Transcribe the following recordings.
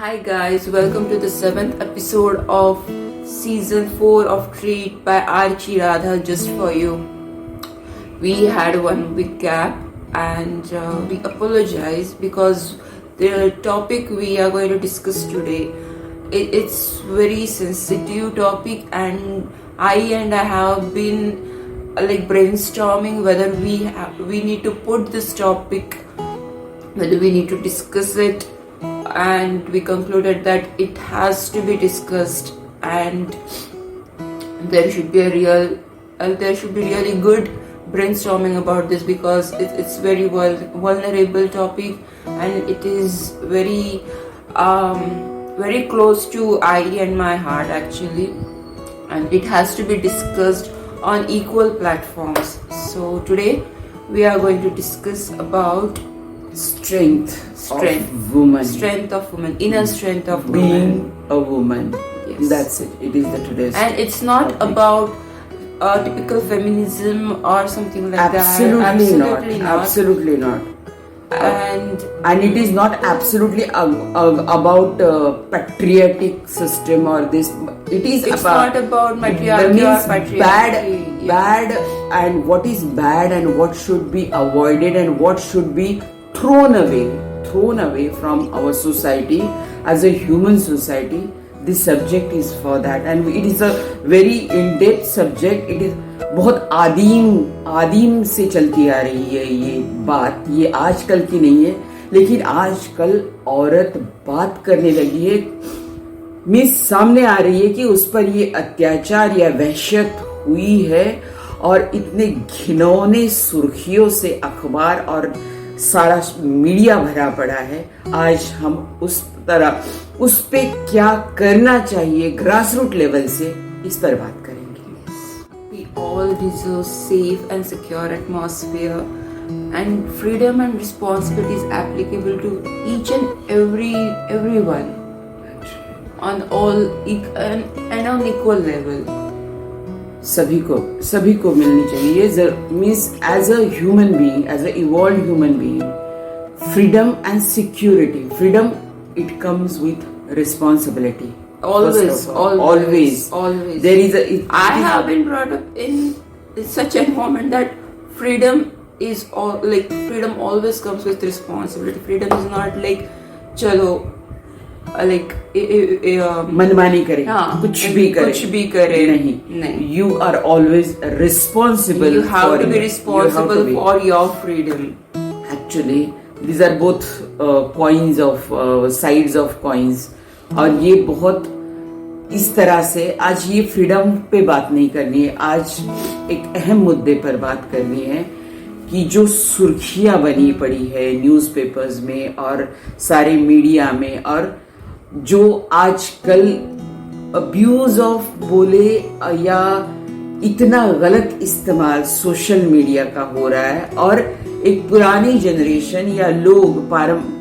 Hi guys, welcome to the 7th episode of season 4 of Treat by Archie Radha just for you. We had one big gap and we apologize because the topic we are going to discuss today it's very sensitive topic and I have been brainstorming whether we need to put this topic, whether we need to discuss it, and we concluded that it has to be discussed and there should be really good brainstorming about this because it's very vulnerable topic and it is very very close to I and my heart actually, and it has to be discussed on equal platforms. So today we are going to discuss about strength of woman, inner strength of being woman. a woman. Yes. That's it. It is the today's And it's not topic. about typical feminism or something like Absolutely that. not. Absolutely not. And it is not absolutely about patriotic system or this. It's not about matriarchy or patriarchy. Bad, and what is bad and what should be avoided and what should be thrown away from our society as a human society. This subject is for that, and it is a very in-depth subject. It is बहुत आदीम से चलती आ रही है ये बात. ये आजकल की नहीं है, लेकिन आजकल औरत बात करने लगी है, मीन्स सामने आ रही है कि उस पर ये अत्याचार या वहशत हुई है और इतने घिनौने सुर्खियों से अखबार और सारा मीडिया भरा पड़ा है. आज हम उस पे क्या करना चाहिए ग्रासरूट लेवल से, इस पर बात करेंगे. We all deserve safe and secure atmosphere, and freedom and responsibility is applicable to each and everyone on all and on equal level. सभी को मिलनी चाहिए. Means as a human being, as a evolved human being, freedom and security. Freedom it comes with responsibility. Always. There is I have been brought up in such an environment that freedom is freedom always comes with responsibility. Freedom is not like chalo मनमानी करे, कुछ भी करे नहीं. You are always responsible. You have to be responsible for your freedom. Actually, these are both coins of sides of coins. और ये बहुत इस तरह से आज ये फ्रीडम पे बात नहीं करनी है. आज एक अहम मुद्दे पर बात करनी है कि जो सुर्खियां बनी पड़ी है न्यूज़पेपर्स में और सारे मीडिया में, और जो आजकल अब्यूज ऑफ बोले या इतना गलत इस्तेमाल सोशल मीडिया का हो रहा है, और एक पुरानी जनरेशन या लोग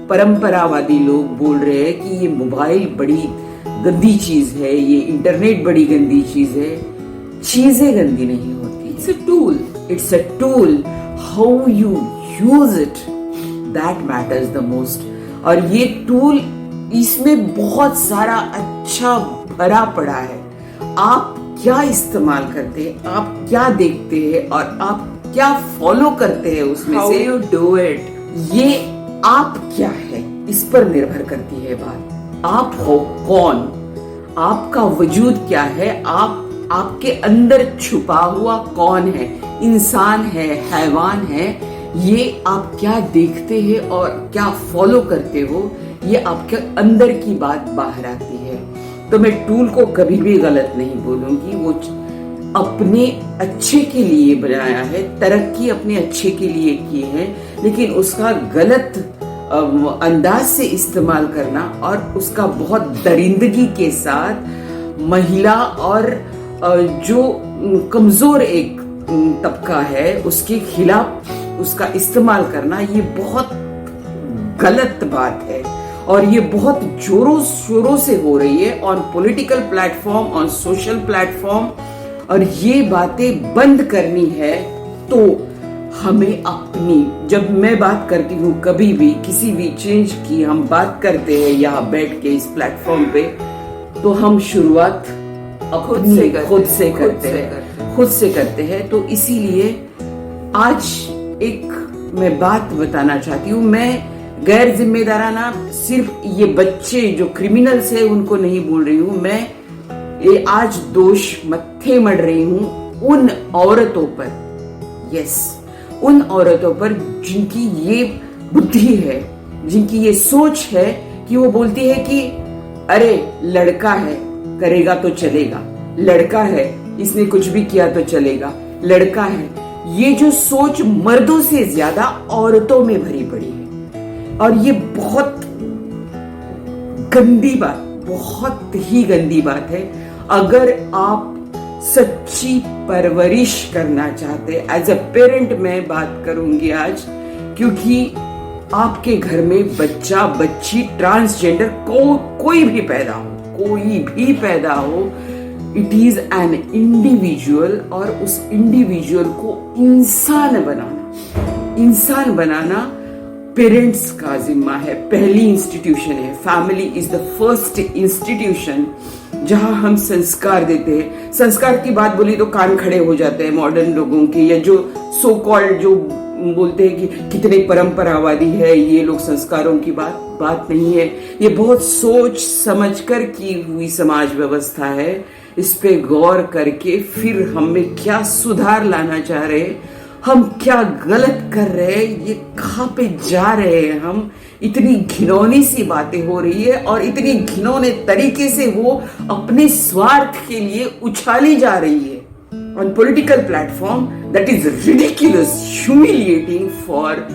परंपरावादी लोग बोल रहे हैं कि ये मोबाइल बड़ी गंदी चीज है, ये इंटरनेट बड़ी गंदी चीज है. चीजें गंदी नहीं होती. It's a tool. How you use it, that matters the most. और ये टूल, इसमें बहुत सारा अच्छा भरा पड़ा है. आप क्या इस्तेमाल करते हैं, आप क्या देखते हैं और आप क्या फॉलो करते हैं उसमें How से you do it. ये आप क्या है इस पर निर्भर करती है बात. आप हो कौन, आपका वजूद क्या है, आपके अंदर छुपा हुआ कौन है, इंसान है, हैवान है, ये आप क्या देखते हैं और क्या फॉलो करते हो, ये आपके अंदर की बात बाहर आती है. तो मैं टूल को कभी भी गलत नहीं बोलूंगी. वो अपने अच्छे के लिए बनाया है, तरक्की अपने अच्छे के लिए की है, लेकिन उसका गलत अंदाज से इस्तेमाल करना और उसका बहुत दरिंदगी के साथ महिला और जो कमजोर एक तबका है उसके खिलाफ उसका इस्तेमाल करना, ये बहुत गलत बात है. और ये बहुत जोरों शोरों से हो रही है on political platform, on social platform. और ये बातें बंद करनी है तो हमें अपनी, जब मैं बात करती हूँ कभी भी किसी भी चेंज की हम बात करते हैं यहाँ बैठ के इस प्लेटफॉर्म पे, तो हम शुरुआत खुद से करते हैं। तो इसीलिए आज एक मैं बात बताना चाहती हूँ। मैं गैर जिम्मेदाराना सिर्फ ये बच्चे जो क्रिमिनल्स है उनको नहीं बोल रही हूँ, मैं ये आज दोष मत्थे मढ़ रही हूँ उन औरतों पर, यस, उन औरतों पर जिनकी ये बुद्धि है, जिनकी ये सोच है कि वो बोलती है कि अरे लड़का है, करेगा तो चलेगा, लड़का है, इसने कुछ भी किया तो चलेगा, लड़का है। ये जो सोच मर्दों से ज्यादा औरतों में भरी पड़ी है, और ये बहुत गंदी बात, बहुत ही गंदी बात है। अगर आप सच्ची परवरिश करना चाहते, एज अ पेरेंट मैं बात करूंगी आज, क्योंकि आपके घर में बच्चा, बच्ची, ट्रांसजेंडर कोई भी पैदा हो, इट इज एन इंडिविजुअल, और उस इंडिविजुअल को इंसान बनाना पेरेंट्स का जिम्मा है, पहली इंस्टीट्यूशन है। Family is the first institution जहां हम संस्कार देते हैं। संस्कार की बात बोली तो कान खड़े हो जाते हैं मॉडर्न लोगों के, या जो सो कॉल्ड जो बोलते हैं कि कितने परंपरावादी है ये लोग, संस्कारों की बात नहीं है। ये बहुत सोच समझकर की हुई समाज व्यवस्था है। इस पे गौर करके फिर हमें क्या सुधार लाना चाह रहे हैं, हम क्या गलत कर रहे हैं, ये कहाँ पे जा रहे हैं हम, इतनी घिनौनी सी बातें हो रही है और इतनी घिनौने तरीके से वो अपने स्वार्थ के लिए उछाली जा रही है on political platform. That is ridiculous, humiliating for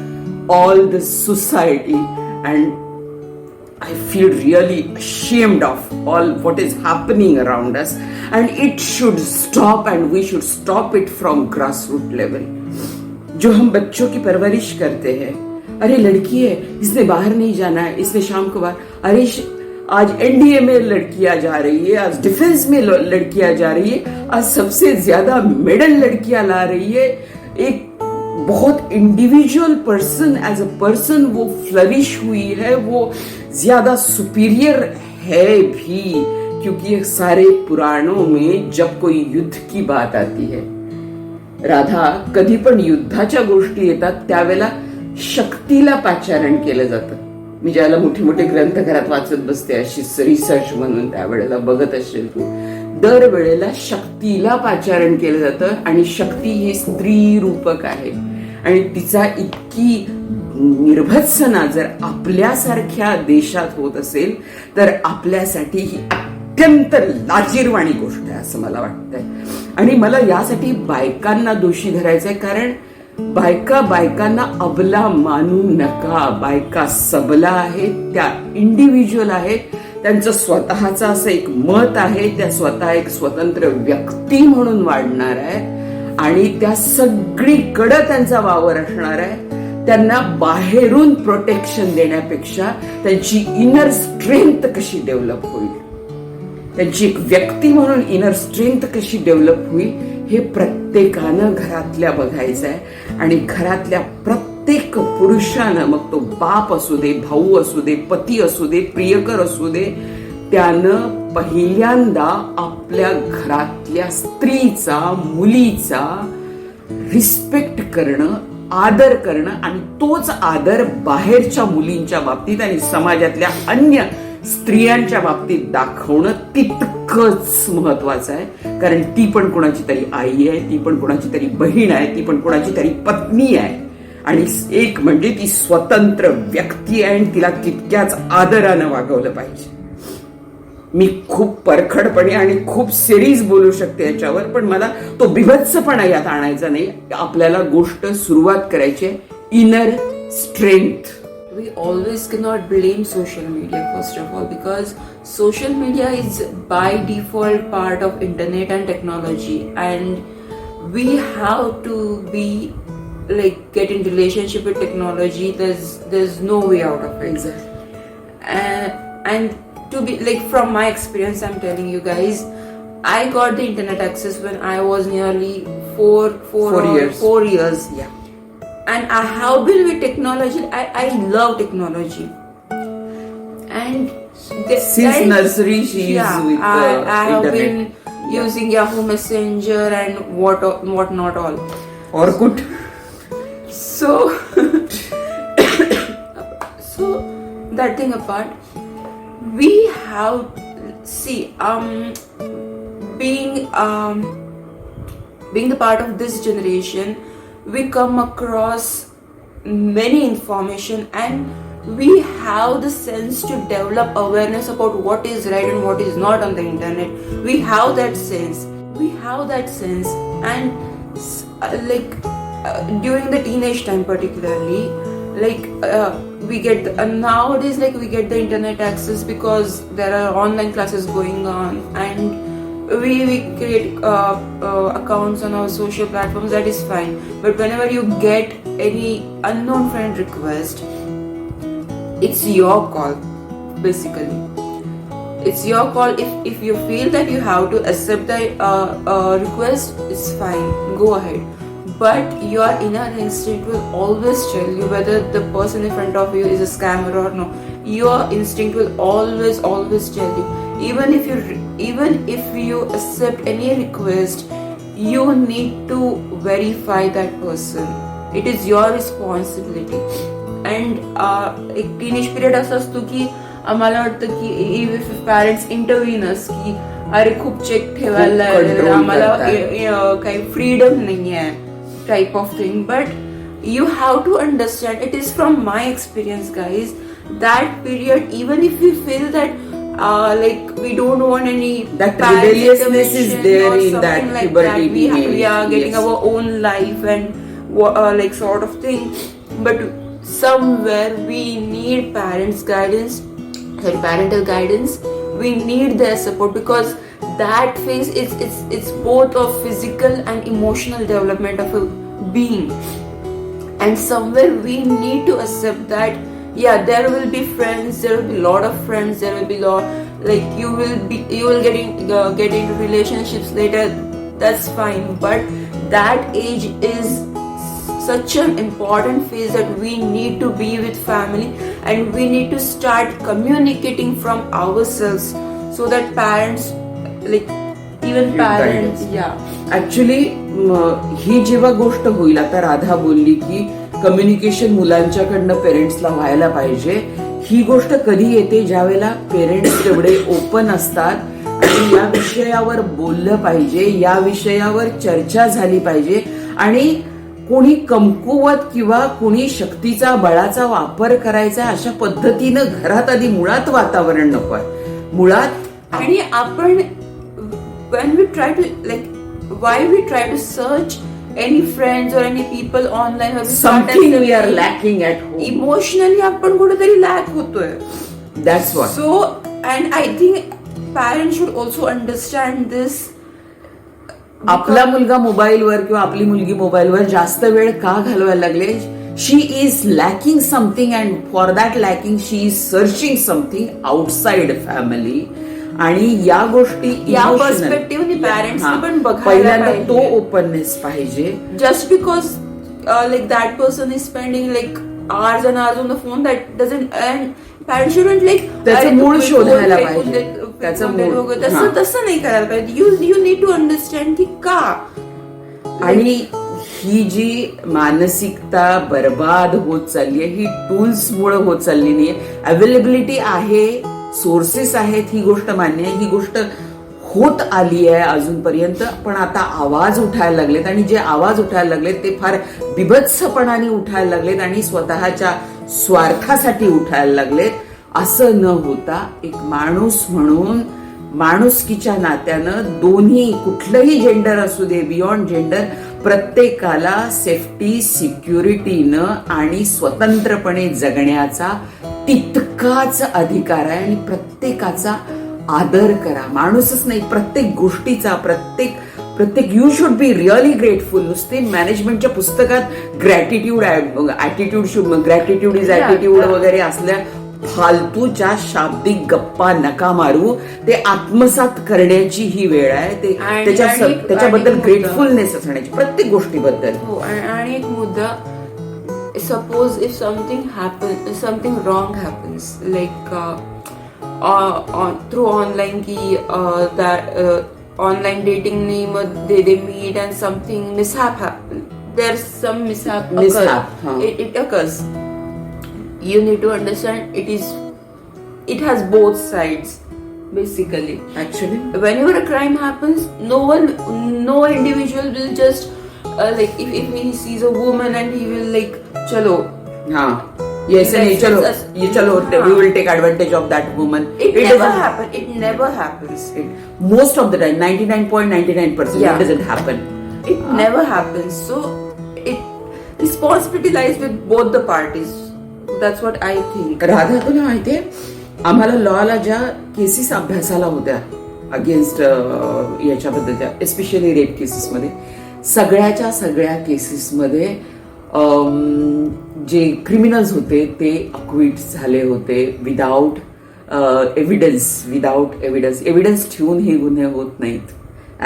all the society, and I feel really ashamed of all what is happening around us, and it should stop, and we should stop it from grassroots level. जो हम बच्चों की परवरिश करते हैं, अरे लड़की है, इसने बाहर नहीं जाना है, इसने शाम को बाहर, अरे आज एनडीए में लड़कियां जा रही है, आज डिफेंस में लड़कियां जा रही है, आज सबसे ज्यादा मेडल लड़कियां ला रही है। एक बहुत individual person, as a person वो फ्लरिश हुई है, वो ज्यादा सुपीरियर है भी, क्योंकि सारे पुराणों में जब कोई युद्ध की बात आती है, राधा कधी पण युद्धाच्या गोष्टी येतात त्यावेळेला शक्तीला पाचारण केलं जातं. मी ज्याला मोठे मोठे ग्रंथ घरात वाचत बसते अशी रिसर्च म्हणून, त्यावेळेला बघत असेल तू, दरवेळेला शक्तीला पाचारण केलं जातं, आणि शक्ती ही स्त्री रूपक आहे, आणि तिचा इतकी निर्भत्सना जर आपल्यासारख्या देशात होत असेल तर आपल्यासाठी ही अत्यंत लाजिरवाणी गोष्ट आहे असं मला वाटतंय. आणि मला यासाठी बायकांना दोषी धरायचंय, कारण बायकांना अबला मानू नका. बायका सबला आहेत, त्या इंडिव्हिज्युअल आहेत, त्यांचं स्वतःचं असं एक मत आहे, त्या स्वतः एक स्वतंत्र व्यक्ती म्हणून वाढणार आहे, आणि त्या सगळीकडे त्यांचा वावर असणार आहे. त्यांना बाहेरून प्रोटेक्शन देण्यापेक्षा त्यांची इनर स्ट्रेंथ कशी डेव्हलप होईल, त्यांची एक व्यक्ती म्हणून इनर स्ट्रेंथ कशी डेव्हलप होईल, हे प्रत्येकानं घरातल्या बघायचं आहे. आणि घरातल्या प्रत्येक पुरुषानं, मग तो बाप असू दे, भाऊ असू दे, पती असू दे, प्रियकर असू दे, त्यानं पहिल्यांदा आपल्या घरातल्या स्त्रीचा, मुलीचा रिस्पेक्ट करणं, आदर करणं, आणि तोच आदर बाहेरच्या मुलींच्या बाबतीत आणि समाजातल्या अन्य स्त्रियांच्या बाबतीत दाखवणं तितकंच महत्वाचं आहे. कारण ती पण कोणाची तरी आई आहे, ती पण कोणाची तरी बहीण आहे, ती पण कोणाची तरी पत्नी आहे, आणि एक म्हणजे ती स्वतंत्र व्यक्ती आहे, आणि तिला तितक्याच आदरानं वागवलं पाहिजे. मी खूप परखडपणे आणि खूप सिरीज बोलू शकते याच्यावर, पण मला तो बिभत्सपणा यात आणायचा नाही. आपल्याला गोष्ट सुरुवात करायची आहे inner strength. We always cannot blame social media first of all, because social media is by default part of internet and technology, and we have to be like get in relationship with technology. There's no way out of it. Exactly. And to be like, from my experience, I'm telling you guys, I got the internet access when I was nearly four years. Yeah. and I have been with technology. I love technology, and Since nursery she is with I have internet. been using Yahoo Messenger and what not all. Orkut. So so that thing apart, we have being the part of this generation, we come across many information, and we have the sense to develop awareness about what is right and what is not on the internet. We have that sense, and during the teenage time particularly, we get nowadays, we get the internet access because there are online classes going on, and we create accounts on our social platforms. That is fine, but whenever you get any unknown friend request, it's your call. Basically, it's your call. If you feel that you have to accept the request, it's fine, go ahead. But your inner instinct will always tell you whether the person in front of you is a scammer or no. Your instinct will always tell you. Even if you accept any request, you need to verify that person. It is your responsibility. And एक teenage period असा असतो की आम्हाला वाटतं की if parents इंटरव्हीनर्स की अरे खूप चेक ठेवायला आम्हाला काही फ्रीडम नाही आहे type of thing. But you have to understand, it is from my experience, guys, that period, even if we feel that we don't want any that rebelliousness is there in that puberty teenage. We are getting our own life and sort of thing, but somewhere we need parental guidance. We need their support, because that phase it's both of physical and emotional development of a being, and somewhere we need to accept that there will be friends, there will be lot of friends, there will be you will get into relationships later. That's fine, but that age is such an important phase that we need to be with family, and we need to start communicating from ourselves, so that parents actually ही जेव्हा गोष्ट होईल, आता राधा बोलली की communication मुलांच्याकडनं पेरेंट्सला व्हायला पाहिजे. ही गोष्ट कधी येते, ज्या वेळेला पेरेंट्स तेवढे ओपन असतात आणि या विषयावर बोललं पाहिजे, या विषयावर चर्चा झाली पाहिजे, आणि कोणी कमकुवत किंवा कोणी शक्तीचा बळाचा वापर करायचा अशा पद्धतीनं घरात आधी मुळात वातावरण नकोय. मुळात आणि आपण when we try to why we try to search any friends or any people online, or something we are lacking at home. Emotionally आपण कुठेतरी lack होतोय. That's what. So, and I think parents should also understand this. आपला मुलगा मोबाईलवर किंवा आपली मुलगी मोबाईलवर जास्त वेळ का घालवायला लागले? She is lacking something, and for that lacking she is searching something outside family. आणि या गोष्टी या पर्स्पेक्टिव्हने पॅरेंट्स पण बघायला पहिल्यांदा तो ओपननेस पाहिजे. Just because that person is spending hours and hours on the phone, that doesn't, and parents shouldn't त्याचं मूळ शोधायला पाहिजे. त्याचं मूळ तसं नाही करायला पाहिजे. you need to understand की का. आणि ही जी मानसिकता बर्बाद होत चालली आहे, ही टूल्स मुळे होत चालली नाहीये. अवेलेबिलिटी आहे, सोर्सेस आहेत, ही गोष्ट मान्य आहे, ही गोष्ट होत आली आहे अजूनपर्यंत. पण आता आवाज उठायला लागलेत, आणि जे आवाज उठायला लागलेत ते फार बिभत्सपणाने उठायला लागलेत आणि स्वतःच्या स्वार्थासाठी उठायला लागलेत. असं न होता एक माणूस म्हणून माणुसकीच्या नात्यानं दोन्ही कुठलंही जेंडर असू दे, बियॉन्ड जेंडर, प्रत्येकाला सेफ्टी, सिक्युरिटीनं आणि स्वतंत्रपणे जगण्याचा तितकाच अधिकार आहे. आणि प्रत्येकाचा आदर करा. माणूसच नाही, प्रत्येक गोष्टीचा, प्रत्येक you should be really grateful. नुसते मॅनेजमेंटच्या पुस्तकात ग्रॅटिट्यूड ग्रॅटिट्यूड इज ॲटिट्यूड वगैरे असल्या फालतूच्या शाब्दिक गप्पा नका मारू. ते आत्मसात करण्याची ही वेळ आहे. ते त्याच्याबद्दल ग्रेटफुलनेस असण्याची प्रत्येक गोष्टीबद्दल. हो. आणि एक मुद्दा, suppose if something wrong happens, like through online online dating they meet and something mishap happen. There's some mishap occurs. It occurs. You need to understand it has both sides. Basically, actually, whenever a crime happens, no individual will just like if he sees a woman and he will like chalo. Yes, and chalo, we will take advantage of that woman. It never happens. It never happens. Most of the time, 99.99%, it doesn't happen. It never happens. So responsibility lies with both the parties. That's what I think. Radha, तुला माहितीये आम्हाला लॉला ज्या cases अभ्यासाला होत्या against याच्याबद्दलच्या especially rape केसेसमध्ये सगळ्या केसेसमध्ये जे criminals होते ते अक्विट झाले होते विदाउट एव्हिडन्स ठेवून हे गुन्हे होत नाहीत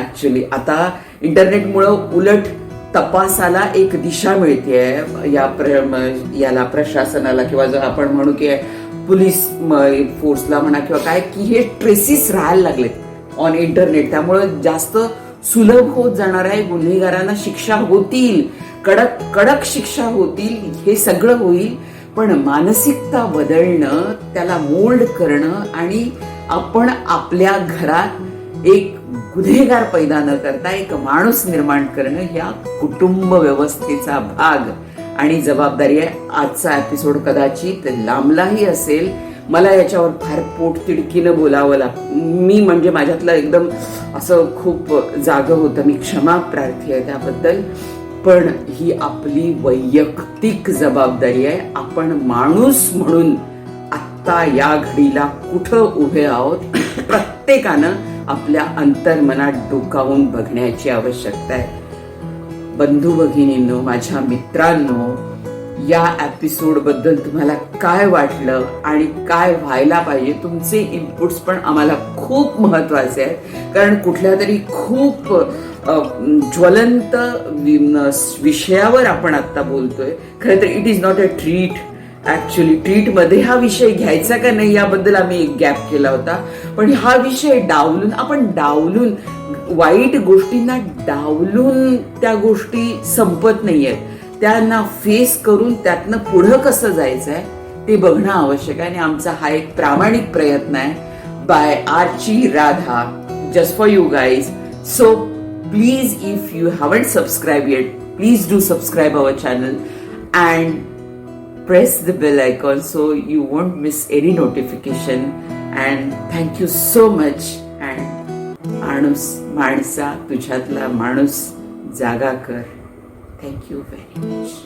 ऍक्च्युली. आता इंटरनेटमुळं उलट तपासाला एक दिशा मिळतेय याला प्रशासनाला किंवा जर आपण म्हणू की पोलीस फोर्सला म्हणा किंवा काय की हे ट्रेसिस राहायला लागलेत ऑन इंटरनेट. त्यामुळं जास्त सुलभ होत जाणार आहे. गुन्हेगारांना शिक्षा होतील, कडक शिक्षा होतील, हे सगळं होईल. पण मानसिकता बदलणं, त्याला मोल्ड करणं आणि आपण आपल्या घरात एक गुन्हेगार पैदा न करता एक माणूस निर्माण करणं या कुटुंब व्यवस्थेचा भाग आणि जबाबदारी आहे. आजचा एपिसोड कदाचित लांबलाही असेल. मला याच्यावर फार पोटतिडकीनं बोलावं मी म्हणजे माझ्यातलं एकदम असं खूप जागं होतं. मी क्षमा प्रार्थी आहे त्याबद्दल. पण ही आपली वैयक्तिक जबाबदारी आहे. आपण माणूस म्हणून आत्ता या घडीला कुठं उभे आहोत प्रत्येकानं आपल्या अंतर्मनात डोकावून बघण्याची आवश्यकता आहे. बंधू भगिनींनो, माझ्या मित्रांनो, या एपिसोड बद्दल तुम्हाला काय वाटलं आणि काय व्हायला पाहिजे, तुमचे इनपुट्स पण आम्हाला खूप महत्वाचे आहेत. कारण कुठल्या तरी खूप ज्वलंत विषयावर आपण आता बोलतोय. खरं तर it is not a treat. Actually ट्रीटमध्ये हा विषय घ्यायचा का नाही याबद्दल आम्ही एक गॅप केला होता. पण हा विषय डावलून वाईट गोष्टींना डावलून त्या गोष्टी संपत नाहीयेत. त्यांना फेस करून त्यातनं पुढं कसं जायचंय ते बघणं आवश्यक आहे. आणि आमचा हा एक प्रामाणिक प्रयत्न आहे by Archi Radha, just for you guys. So please, if you haven't subscribe yet, please do subscribe our channel and press the bell icon so you won't miss any notification. And thank you so much. And माणसा तुझ्यातला माणूस जागा कर. Thank you very much.